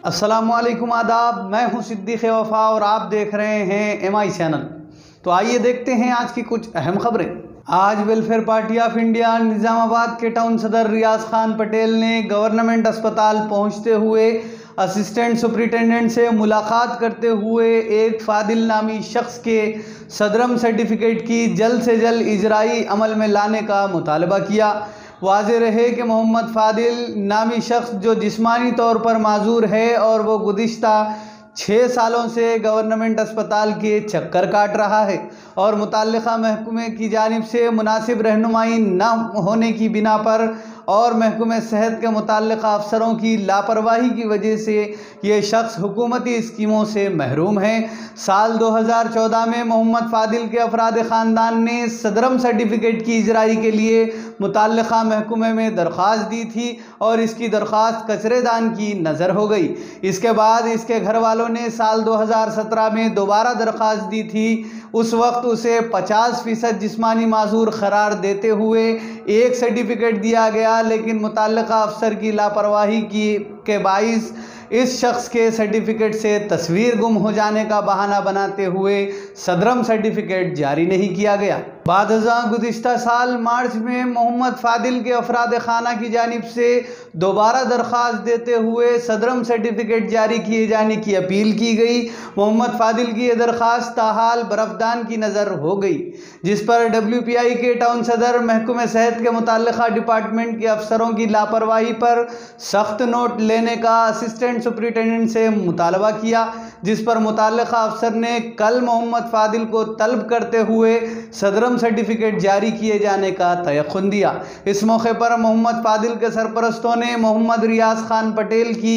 अस्सलामुअलैकुम आदाब, मैं हूं सिद्दीक़ वफ़ा और आप देख रहे हैं MI चैनल। तो आइए देखते हैं आज की कुछ अहम खबरें। आज welfare party of India Nizamabad के टाउन सदर रियाज खान पटेल ने गवर्नमेंट अस्पताल पहुंचते हुए असिस्टेंट सुपरिटेंडेंट से मुलाकात करते हुए एक फादिल नामी शख्स के सदरम सर्टिफिकेट की जल्द से जल्द इजराई अमल में लाने का मुतालबा किया। वाज़ेह रहे कि मोहम्मद फादिल नामी शख्स जो जिस्मानी तौर पर माजूर है और वो गुज़िश्ता 6 सालों से गवर्नमेंट अस्पताल के चक्कर काट रहा है और मुतल्लिक़ा महकमे की जानिब से मुनासिब रहनुमाई न होने की बिना पर और महकमे सेहत के मुतल्लिक़ा अफसरों की लापरवाही की वजह से ये शख्स हुकूमती स्कीमों से महरूम है। साल 2014 में मोहम्मद फादिल के अफराद ख़ानदान ने सदरम सर्टिफिकेट की इजराई के लिए मुतल्लिक़ा महकमे में दरख्वास्त दी थी और इसकी दरख्वास्त कचरेदान की नज़र हो गई। इसके बाद इसके घर वालों ने साल 2017 में दोबारा दरख्वास्त दी थी। उस वक्त उसे 50% जिस्मानी माजूर करार देते हुए एक सर्टिफिकेट दिया गया, लेकिन मुतल्लिक़ा अफसर की लापरवाही के बाइस इस शख्स के सर्टिफिकेट से तस्वीर गुम हो जाने का बहाना बनाते हुए सदरम सर्टिफिकेट जारी नहीं किया गया। बादज़ा गुज़िश्ता साल मार्च में मोहम्मद फादिल के अफराद खाना की जानिब से दोबारा दरख्वास्त देते हुए सदरम सर्टिफिकेट जारी किए जाने की अपील की गई। मोहम्मद फादिल की यह दरख्वास्त ताहाल बरफदान की नज़र हो गई, जिस पर WPI के टाउन सदर महकमे सेहत के मुतल्लिक़ा डिपार्टमेंट के अफसरों की लापरवाही पर सख्त नोट लेने का असिस्टेंट सुपरिटेंडेंट से मुतालबा किया, जिस पर मुतल्लिक़ा अफसर ने कल मोहम्मद फादिल को तलब करते हुए सदरम सर्टिफिकेट जारी किए जाने का तयक़ुन दिया। इस मौके पर मोहम्मद फादिल के सरपरस्तों ने मोहम्मद रियाज खान पटेल की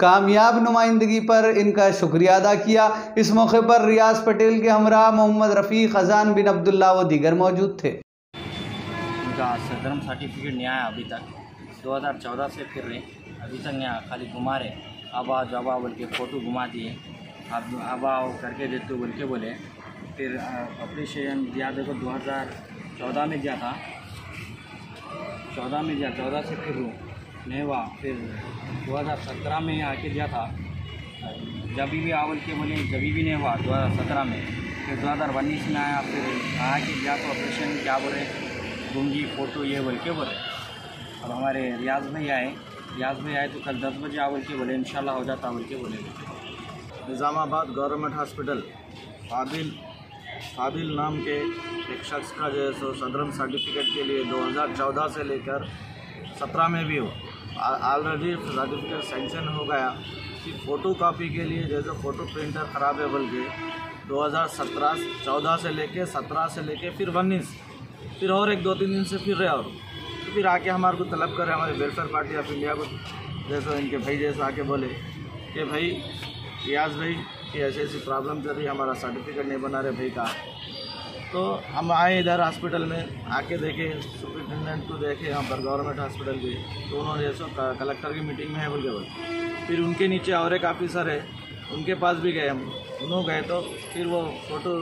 कामयाब नुमाइंदगी पर इनका शुक्रिया अदा किया। इस मौके पर रियाज पटेल के हमरा मोहम्मद रफ़ीक, खजान बिन अब्दुल्ला व दीगर मौजूद थे। उनका सदरम सर्टिफिकेट नहीं आया अभी तक, 2014 से फिर रहे, अभी तक यहाँ खाली घुमा रहे, आबा जबा बोल के फ़ोटो घुमा दिए, अब आबा करके देते बोल के बोले। फिर ऑपरेशन दिया, देखो 2014 में दिया था, 14 से फिर नहीं हुआ। फिर 2017 में आके दिया था, जब भी आवल के बोले, जब भी नहीं हुआ 2017 में। फिर 2019 में आया, फिर आके दिया तो ऑपरेशन क्या बोले, दूंगी फ़ोटो ये बोल के बोले। अब हमारे रियाज भाई आए तो कल 10 बजे आवल के बोले इंशाल्लाह हो जाता बोल के बोले। निज़ामाबाद गवर्नमेंट हॉस्पिटल फादिल नाम के एक शख्स का जो है सो सदरम सर्टिफिकेट के लिए 2014 से लेकर 17 में भी हो ऑलरेडी सर्टिफिकेट सेंक्शन हो गया कि फ़ोटो कापी के लिए जैसे फ़ोटो प्रिंटर ख़राब है बोल के 2014 से लेके 17 से लेके फिर 19 फिर और एक 2-3 दिन से फिर रहे और तो फिर आके हमारे को तलब करे हमारे वेलफेयर पार्टी ऑफ इंडिया को, जैसे इनके भाई जैसे आके बोले कि भाई रियाज भाई कि ऐसी ऐसी प्रॉब्लम चल रही है, हमारा सर्टिफिकेट नहीं बना रहे भाई का। तो हम आए इधर हॉस्पिटल में, आके देखे सुपरिटेंडेंट को देखे यहाँ पर गवर्नमेंट हॉस्पिटल के, तो उन्होंने जैसे कलेक्टर की मीटिंग में है बोल के बोले। फिर उनके नीचे और एक ऑफिसर है, उनके पास भी गए हम, उन्होंने गए तो फिर वो फ़ोटो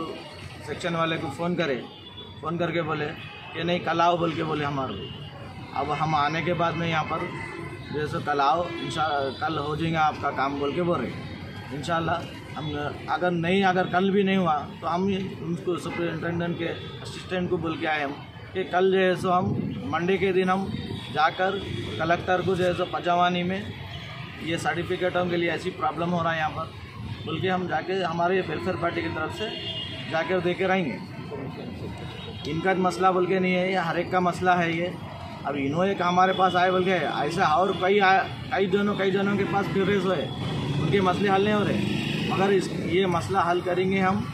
सेक्शन वाले को फ़ोन करके बोले कि नहीं कल आओ बोल के बोले हमारे को। अब हम आने के बाद में यहाँ पर जैसे कल आओ, कल हो जाएगा आपका काम बोल के बोल रहे। इंशाल्लाह हम अगर कल भी नहीं हुआ तो हम उनको सुपरिटेंडेंट के असिस्टेंट को बोल के आए हम कि कल जो है सो हम मंडे के दिन हम जाकर कलेक्टर को जो है सो पजावानी में ये सर्टिफिकेटों के लिए ऐसी प्रॉब्लम हो रहा है यहाँ पर बोल के हम जाके हमारे वेलफेयर पार्टी की तरफ से जाकर दे कर आएंगे। इनका मसला बोल के नहीं है, ये हर एक का मसला है ये। अब इन्होंने एक हमारे पास आए बोल के ऐसा और कई जनों के पास फिर रेस हुए, उनके मसले हल नहीं हो रहे, मगर ये मसला हल करेंगे हम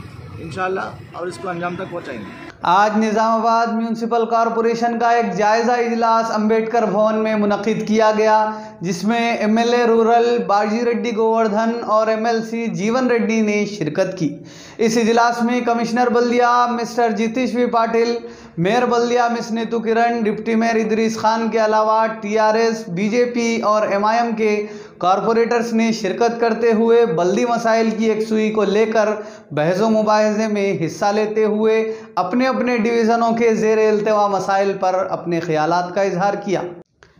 इंशाल्लाह और इसको अंजाम तक पहुंचाएंगे। आज निज़ामाबाद म्यूनसिपल कॉरपोरेशन का एक जायज़ा इजलास अम्बेडकर भवन में मुनक़िद किया गया, जिसमें MLA रूरल बाजी रेड्डी गोवर्धन और MLC जीवन रेड्डी ने शिरकत की। इस इजलास में कमिश्नर बल्दिया mister Jitesh V Patil, mayor बल्दिया miss Neetu Kiran, deputy mayor Idris Khan के अलावा TRS, BJP और MIM के कॉरपोरेटर्स ने शिरकत करते हुए बल्दी मसाइल की एकसुई को लेकर बहस मुबाहजे में हिस्सा लेते हुए अपने अपने डिवीज़नों के ज़ेर इल्तिवा मसाइल पर अपने ख्यालात का इजहार किया।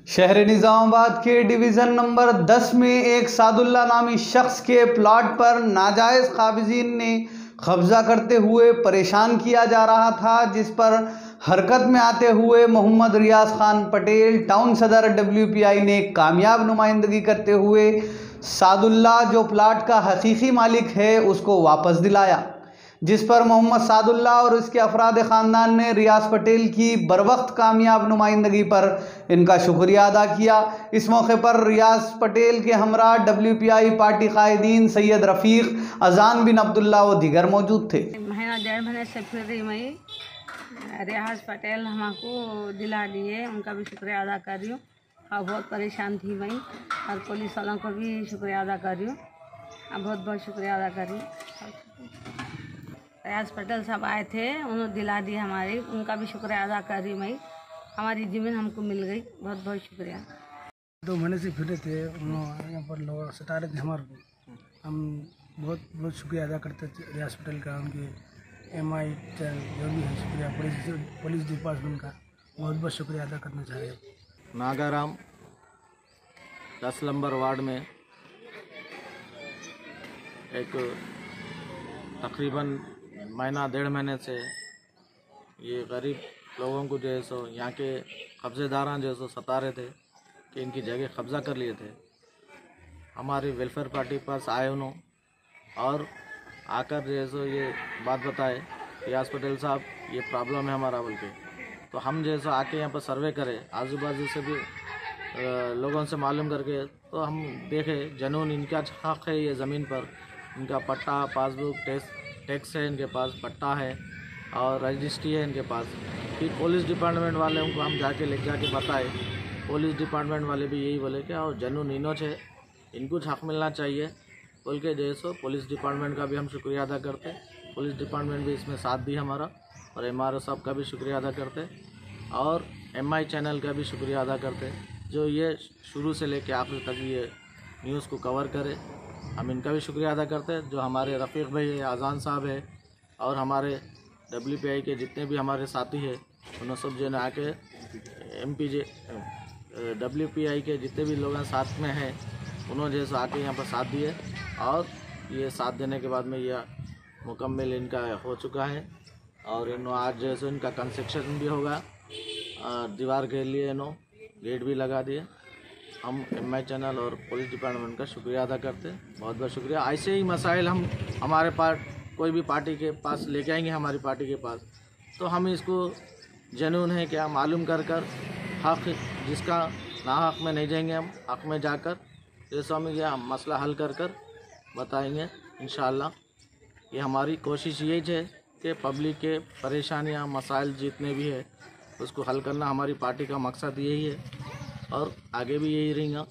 शहर निज़ामाबाद के डिवीज़न नंबर 10 में एक सादुल्ला नामी शख्स के प्लॉट पर नाजायज़ काबिज़ीन ने कब्ज़ा करते हुए परेशान किया जा रहा था, जिस पर हरकत में आते हुए मोहम्मद रियाज खान पटेल टाउन सदर WPI ने कामयाब नुमाइंदगी करते हुए सादुल्ला जो प्लाट का हकीकी मालिक है उसको वापस दिलाया, जिस पर मोहम्मद सादुल्ला और उसके अफराद ख़ानदान ने रियाज पटेल की बरवक्त कामयाब नुमाइंदगी पर इनका शुक्रिया अदा किया। इस मौके पर रियाज पटेल के हमरा WPI पार्टी कायदीन सैयद रफ़ीक, अजान बिन अब्दुल्ला व दीगर मौजूद थे। महीना 1.5 महीने से फिर रही मैं रियाज पटेल हमको दिला दिए, उनका भी शुक्रिया अदा कर रही हूँ। और बहुत परेशान थी मैं, और पुलिस वालों को भी शुक्रिया अदा कर रही हूँ, बहुत बहुत शुक्रिया अदा कर रही हूँ। रियाज पटेल साहब आए थे, उन्होंने दिला दी हमारी, उनका भी शुक्रिया अदा कर रही मैं। हमारी ज़मीन हमको मिल गई, बहुत बहुत शुक्रिया। 2 महीने से फिरे थे, उन्होंने यहाँ पर लोग सता रहे थे हमारे को। हम बहुत बहुत शुक्रिया अदा करते थे रियाज पटेल का, उनके MI चैनल जो भी है, शुक्रिया पुलिस डिपार्टमेंट का बहुत बहुत शुक्रिया अदा करना चाह रहे हैं। नागाराम 10 नंबर वार्ड में एक तकरीबन महीना 1.5 महीने से ये गरीब लोगों को जो है सो यहाँ के कब्ज़ेदारान जो है सो सता रहे थे कि इनकी जगह कब्ज़ा कर लिए थे। हमारी वेलफेयर पार्टी पास आए उन्होंने और आकर जो है सो ये बात बताए रियाज पटेल साहब ये प्रॉब्लम है हमारा बोल के। तो हम जैसा आके यहाँ पर सर्वे करें, आजू बाजू से भी लोगों से मालूम करके, तो हम देखे जनून इनका हक़ है ये ज़मीन पर, इनका पट्टा, पासबुक, टैक्स है इनके पास, पट्टा है और रजिस्ट्री है इनके पास। फिर पुलिस डिपार्टमेंट वाले उनको हम जाके ले जाके बताए, पुलिस डिपार्टमेंट वाले भी यही बोले कि और जनून इनोच है, इनको हक़ मिलना चाहिए बोल के जो है सो पुलिस डिपार्टमेंट का भी हम शुक्रिया अदा करते। पुलिस डिपार्टमेंट भी इसमें साथ दी हमारा, और MRO साहब का भी शुक्रिया अदा करते, और MI चैनल का भी शुक्रिया अदा करते जो ये शुरू से लेके आखिर तक ये न्यूज़ को कवर करे। हम इनका भी शुक्रिया अदा करते हैं, जो हमारे रफ़ीक भाई है, आज़ान साहब है, और हमारे WPI के जितने भी हमारे साथी हैं उन्होंने सब जो है आके MPJ WPI के जितने भी लोग साथ में हैं उन्होंने जैसे आके यहाँ पर साथ दिए, और ये साथ देने के बाद में यह मुकम्मल इनका हो चुका है। और इन्होंने आज जैसे इनका कंस्ट्रक्शन भी होगा, दीवार के लिए इन्होंने गेट भी लगा दिए। हम MI चैनल और पुलिस डिपार्टमेंट का शुक्रिया अदा करते हैं, बहुत बहुत शुक्रिया। ऐसे ही मसाइल हम हमारे पास कोई भी पार्टी के पास लेके आएंगे, हमारी पार्टी के पास, तो हम इसको जनून है क्या मालूम कर हक़ जिसका ना हक़ में नहीं जाएंगे, हम हक़ में जाकर जैसे हम यह मसला हल कर बताएंगे इंशाअल्लाह। ये हमारी कोशिश यही है कि पब्लिक के परेशानियाँ मसाइल जितने भी है उसको हल करना हमारी पार्टी का मकसद यही है, और आगे भी यही रहेगा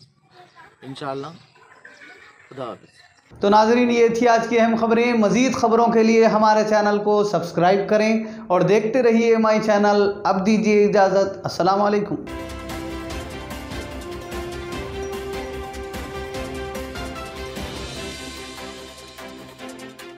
इंशाअल्लाह। खुदा हाफ़िज़। तो नाज़रीन, ये थी आज की अहम खबरें। मज़ीद ख़बरों के लिए हमारे चैनल को सब्सक्राइब करें और देखते रहिए MI चैनल। अब दीजिए इजाज़त। अस्सलाम वालेकुम।